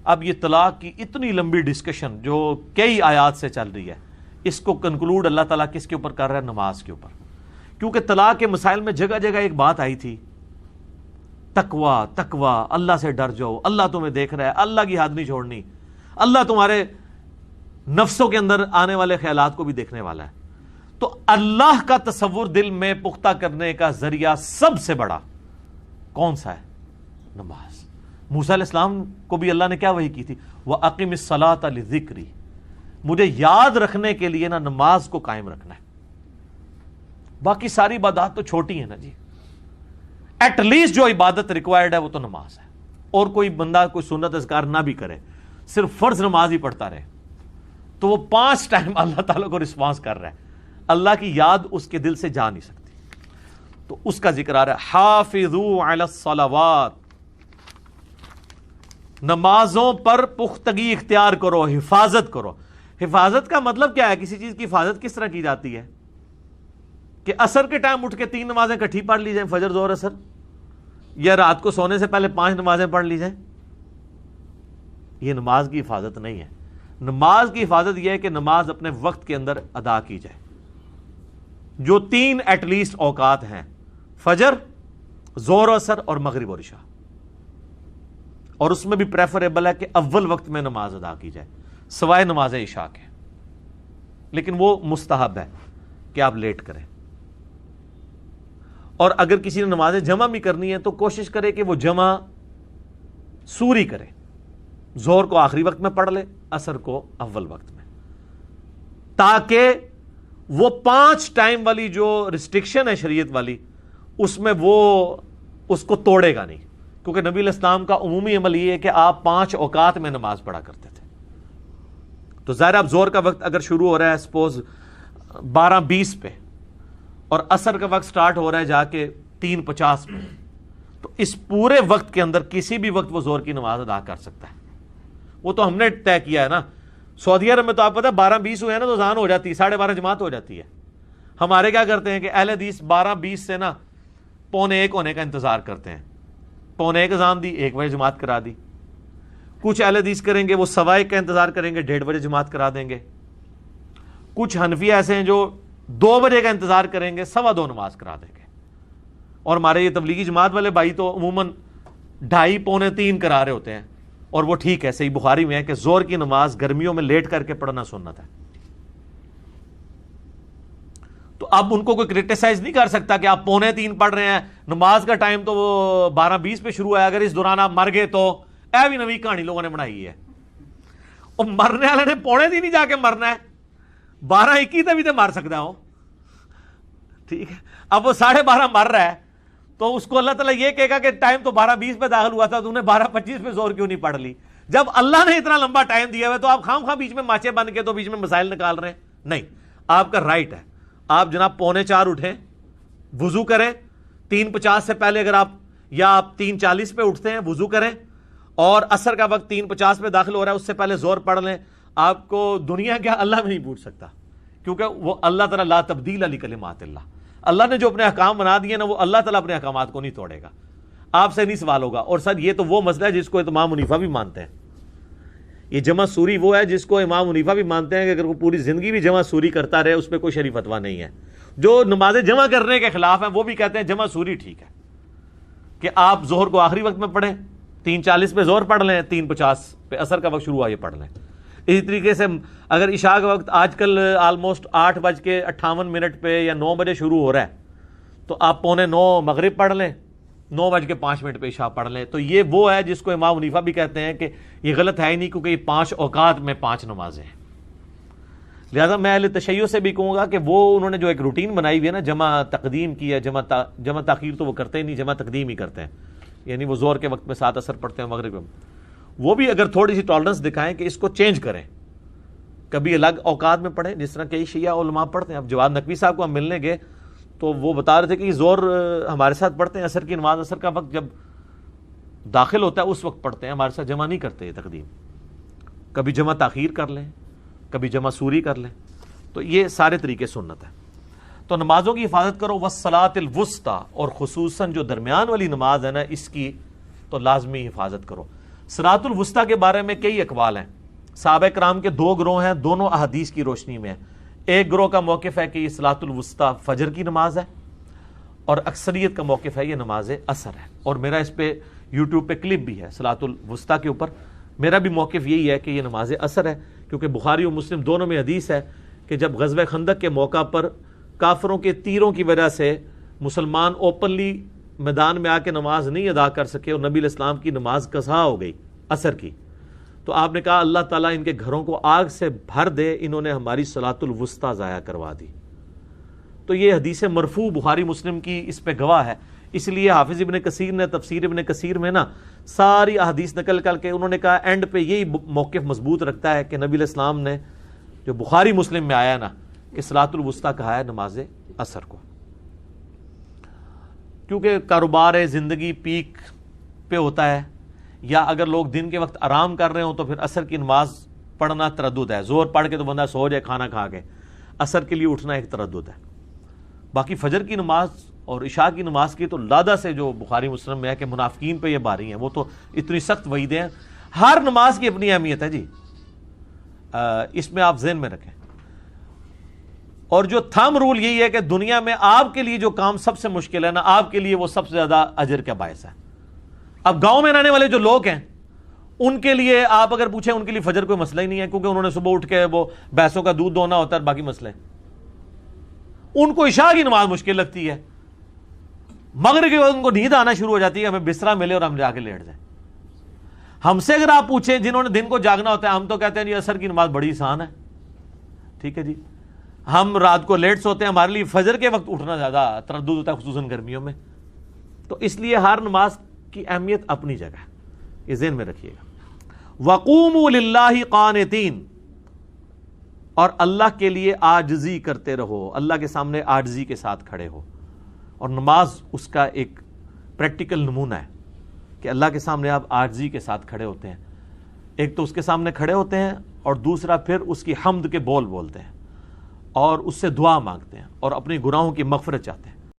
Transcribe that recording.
اب یہ طلاق کی اتنی لمبی ڈسکشن جو کئی آیات سے چل رہی ہے، اس کو کنکلوڈ اللہ تعالیٰ کس کے اوپر کر رہا ہے؟ نماز کے اوپر. کیونکہ طلاق کے مسائل میں جگہ جگہ ایک بات آئی تھی، تقوی تقوی، اللہ سے ڈر جاؤ، اللہ تمہیں دیکھ رہا ہے، اللہ کی حد نہیں چھوڑنی، اللہ تمہارے نفسوں کے اندر آنے والے خیالات کو بھی دیکھنے والا ہے. تو اللہ کا تصور دل میں پختہ کرنے کا ذریعہ سب سے بڑا کون سا ہے؟ نماز. موسیٰ علیہ السلام کو بھی اللہ نے کیا وحی کی تھی؟ وَأَقِمِ الصَّلَاةَ لِذِكْرِي، مجھے یاد رکھنے کے لیے نا نماز کو قائم رکھنا ہے. باقی ساری عبادات تو چھوٹی ہیں نا جی، ایٹ لیسٹ جو عبادت ریکوائرڈ ہے وہ تو نماز ہے. اور کوئی بندہ کوئی سنت اذکار نہ بھی کرے، صرف فرض نماز ہی پڑھتا رہے، تو وہ 5 ٹائم اللہ تعالیٰ کو رسپانس کر رہا ہے. اللہ کی یاد اس کے دل سے جا نہیں سکتی. تو اس کا ذکر آ رہا ہے، حافظوا علی الصلوات، نمازوں پر پختگی اختیار کرو، حفاظت کرو. حفاظت کا مطلب کیا ہے؟ کسی چیز کی حفاظت کس طرح کی جاتی ہے؟ کہ عصر کے ٹائم اٹھ کے 3 نمازیں کٹھی پڑھ لی جائیں، فجر ظہر عصر، یا رات کو سونے سے پہلے 5 نمازیں پڑھ لی جائیں. یہ نماز کی حفاظت نہیں ہے. نماز کی حفاظت یہ ہے کہ نماز اپنے وقت کے اندر ادا کی جائے. جو 3 ایٹ لیسٹ اوقات ہیں، فجر، ظہر و عصر اور مغرب اور عشاء، اور اس میں بھی پریفریبل ہے کہ اول وقت میں نماز ادا کی جائے سوائے نماز عشاء کے. لیکن وہ مستحب ہے کہ آپ لیٹ کریں. اور اگر کسی نے نمازیں جمع بھی کرنی ہے تو کوشش کرے کہ وہ جمع سوری کرے. ظہر کو آخری وقت میں پڑھ لے، عصر کو اول وقت میں، تاکہ وہ 5 ٹائم والی جو ریسٹرکشن ہے شریعت والی، اس میں وہ اس کو توڑے گا نہیں. کیونکہ نبی علیہ السلام کا عمومی عمل یہ ہے کہ آپ 5 اوقات میں نماز پڑھا کرتے تھے. تو ظاہر اب ظہر کا وقت اگر شروع ہو رہا ہے سپوز 12:20 پہ، اور عصر کا وقت سٹارٹ ہو رہا ہے جا کے 3:50 پہ، تو اس پورے وقت کے اندر کسی بھی وقت وہ ظہر کی نماز ادا کر سکتا ہے. وہ تو ہم نے طے کیا ہے نا. سعودی عرب میں تو آپ پتہ 12:20 ہوئے ہیں نا تو اذان ہو جاتی ہے، 12:30 جماعت ہو جاتی ہے. ہمارے کیا کرتے ہیں کہ اہل حدیث 12:20 سے نا 12:45 ہونے کا انتظار کرتے ہیں. 12:45 اذان دی، 1 بجے جماعت کرا دی. کچھ اہل حدیث کریں گے وہ 1:15 کا انتظار کریں گے، 1:30 بجے جماعت کرا دیں گے. کچھ حنفی ایسے ہیں جو 2 بجے کا انتظار کریں گے، 2:15 نماز کرا دیں گے. اور ہمارے یہ تبلیغی جماعت والے بھائی تو عموماً 2:30 پونے 3 کرا رہے ہوتے ہیں. اور وہ ٹھیک ہے، صحیح بخاری میں ہے کہ ظہر کی نماز گرمیوں میں لیٹ کر کے پڑھنا سنت ہے. تو اب ان کو کوئی کرٹیسائز نہیں کر سکتا کہ آپ 2:45 پڑھ رہے ہیں، نماز کا ٹائم تو وہ 12:20 پہ شروع ہے، اگر اس دوران آپ مر گئے تو اے بھی نوی کہانی لوگوں نے بنائی ہے. اور مرنے والے نے 2:45 جا کے مرنا ہے، 12:21 بھی تو مر سکتا ہو. ٹھیک ہے، اب وہ 12:30 مر رہا ہے تو اس کو اللہ تعالیٰ یہ کہے گا کہ ٹائم تو 12:20 پہ داخل ہوا تھا، تو انہیں 12:25 پہ ظہر کیوں نہیں پڑھ لی؟ جب اللہ نے اتنا لمبا ٹائم دیا ہوا ہے تو آپ خام خواہ بیچ میں ماچے بن کے تو بیچ میں مسائل نکال رہے ہیں. نہیں، آپ کا رائٹ ہے، آپ جناب 3:45 اٹھیں، وضو کریں. 3:50 سے پہلے اگر آپ، یا آپ 3:40 پہ اٹھتے ہیں، وضو کریں، اور عصر کا وقت 3:50 پہ داخل ہو رہا ہے، اس سے پہلے ظہر پڑھ لیں. آپ کو دنیا کیا اللہ میں نہیں پوچھ سکتا، کیونکہ وہ اللہ تعالیٰ لا تبدیل لکلمات اللہ، اللہ نے جو اپنے احکام بنا دیے نا وہ اللہ تعالیٰ اپنے احکامات کو نہیں توڑے گا. آپ سے نہیں سوال ہوگا. اور سر یہ تو وہ مسئلہ ہے جس کو امام حنیفہ بھی مانتے ہیں. یہ جمع سوری وہ ہے جس کو امام حنیفہ بھی مانتے ہیں کہ اگر وہ پوری زندگی بھی جمع سوری کرتا رہے اس پہ کوئی شرعی فتویٰ نہیں ہے. جو نمازیں جمع کرنے کے خلاف ہیں وہ بھی کہتے ہیں جمع سوری ٹھیک ہے کہ آپ ظہر کو آخری وقت میں پڑھیں، 3:40 پہ ظہر پڑھ لیں، 3:50 پہ عصر کا وقت شروع ہوا یہ پڑھ لیں. اسی طریقے سے اگر عشاء کا وقت آج کل آلموسٹ 8:58 پہ یا 9 بجے شروع ہو رہا ہے تو آپ 8:45 مغرب پڑھ لیں، 9:05 پہ عشاء پڑھ لیں. تو یہ وہ ہے جس کو امام حنیفہ بھی کہتے ہیں کہ یہ غلط ہے ہی نہیں، کیونکہ یہ 5 اوقات میں 5 نمازیں ہیں. لہذا میں اہل تشیع سے بھی کہوں گا کہ وہ انہوں نے جو ایک روٹین بنائی ہوئی ہے نا، جمع تقدیم کی ہے، جمع تاخیر تو وہ کرتے ہی نہیں، جمع تقدیم ہی کرتے ہیں. یعنی وہ ظہر کے وقت میں 7 عصر پڑھتے ہیں، مغرب میں. وہ بھی اگر تھوڑی سی ٹالرنس دکھائیں کہ اس کو چینج کریں، کبھی الگ اوقات میں پڑھیں جس طرح کئی شیعہ علماء پڑھتے ہیں. اب جواد نقوی صاحب کو ہم ملنے گئے تو وہ بتا رہے تھے کہ ظہر ہمارے ساتھ پڑھتے ہیں، عصر کی نماز عصر کا وقت جب داخل ہوتا ہے اس وقت پڑھتے ہیں، ہمارے ساتھ جمع نہیں کرتے یہ تقدیم. کبھی جمع تاخیر کر لیں، کبھی جمع سوری کر لیں. تو یہ سارے طریقے سنت ہے. تو نمازوں کی حفاظت کرو. والصلاۃ الوسطیٰ، اور خصوصاً جو درمیان والی نماز ہے نا اس کی تو لازمی حفاظت کرو. صراط الوسطیٰ کے بارے میں کئی اقوال ہیں. صحابہ کرام کے دو گروہ ہیں, دونوں احادیث کی روشنی میں ہیں. ایک گروہ کا موقف ہے کہ یہ صراط الوسطیٰ فجر کی نماز ہے, اور اکثریت کا موقف ہے یہ نماز عصر ہے. اور میرا اس پہ یوٹیوب پہ کلپ بھی ہے صراط الوسطیٰ کے اوپر. میرا بھی موقف یہی ہے کہ یہ نماز عصر ہے, کیونکہ بخاری اور مسلم دونوں میں حدیث ہے کہ جب غزوہ خندق کے موقع پر کافروں کے تیروں کی وجہ سے مسلمان اوپنلی میدان میں آ کے نماز نہیں ادا کر سکے اور نبی علیہ السلام کی نماز قضا ہو گئی عصر کی, تو آپ نے کہا اللہ تعالیٰ ان کے گھروں کو آگ سے بھر دے, انہوں نے ہماری صلاۃ الوسطیٰ ضائع کروا دی. تو یہ حدیث مرفوع بخاری مسلم کی اس پہ گواہ ہے. اس لیے حافظ ابن کثیر نے تفسیر ابن کثیر میں نا ساری احادیث نقل کر کے انہوں نے کہا اینڈ پہ یہی موقف مضبوط رکھتا ہے کہ نبی علیہ السلام نے جو بخاری مسلم میں آیا نا کہ صلاۃ الوسطیٰ کہا ہے نماز عصر کو, کیونکہ کاروبار زندگی پیک پہ ہوتا ہے, یا اگر لوگ دن کے وقت آرام کر رہے ہوں تو پھر عصر کی نماز پڑھنا تردد ہے. زور پڑھ کے تو بندہ سو جائے کھانا کھا کے, عصر کے لیے اٹھنا ایک تردد ہے. باقی فجر کی نماز اور عشاء کی نماز کی تو لادہ سے جو بخاری مسلم میں ہے کہ منافقین پہ یہ باری ہیں, وہ تو اتنی سخت وعیدیں ہیں. ہر نماز کی اپنی اہمیت ہے جی, اس میں آپ ذہن میں رکھیں. اور جو تھم رول یہی ہے کہ دنیا میں آپ کے لیے جو کام سب سے مشکل ہے نا, آپ کے لیے وہ سب سے زیادہ اجر کا باعث ہے. اب گاؤں میں رہنے والے جو لوگ ہیں ان کے لیے آپ اگر پوچھیں, ان کے لیے فجر کوئی مسئلہ ہی نہیں ہے, کیونکہ انہوں نے صبح اٹھ کے وہ بھینسوں کا دودھ دھونا ہوتا ہے, باقی مسئلے. ان کو عشاء کی نماز مشکل لگتی ہے, مغرب کے وقت ان کو نیند آنا شروع ہو جاتی ہے, ہمیں بسترا ملے اور ہم جا کے لیٹ جائیں. ہم سے اگر آپ پوچھیں جنہوں نے دن کو جاگنا ہوتا ہے, ہم تو کہتے ہیں جی عصر کی نماز بڑی آسان ہے, ٹھیک ہے جی. ہم رات کو لیٹ سوتے ہیں, ہمارے لیے فجر کے وقت اٹھنا زیادہ تردد ہوتا ہے, خصوصاً گرمیوں میں. تو اس لیے ہر نماز کی اہمیت اپنی جگہ ہے, یہ ذہن میں رکھیے گا. وَقُومُوا لِلَّهِ قَانِتِينَ, اور اللہ کے لیے عاجزی کرتے رہو, اللہ کے سامنے عاجزی کے ساتھ کھڑے ہو. اور نماز اس کا ایک پریکٹیکل نمونہ ہے کہ اللہ کے سامنے آپ عاجزی کے ساتھ کھڑے ہوتے ہیں. ایک تو اس کے سامنے کھڑے ہوتے ہیں, اور دوسرا پھر اس کی حمد کے بول بولتے ہیں, اور اس سے دعا مانگتے ہیں, اور اپنے گناہوں کی مغفرت چاہتے ہیں.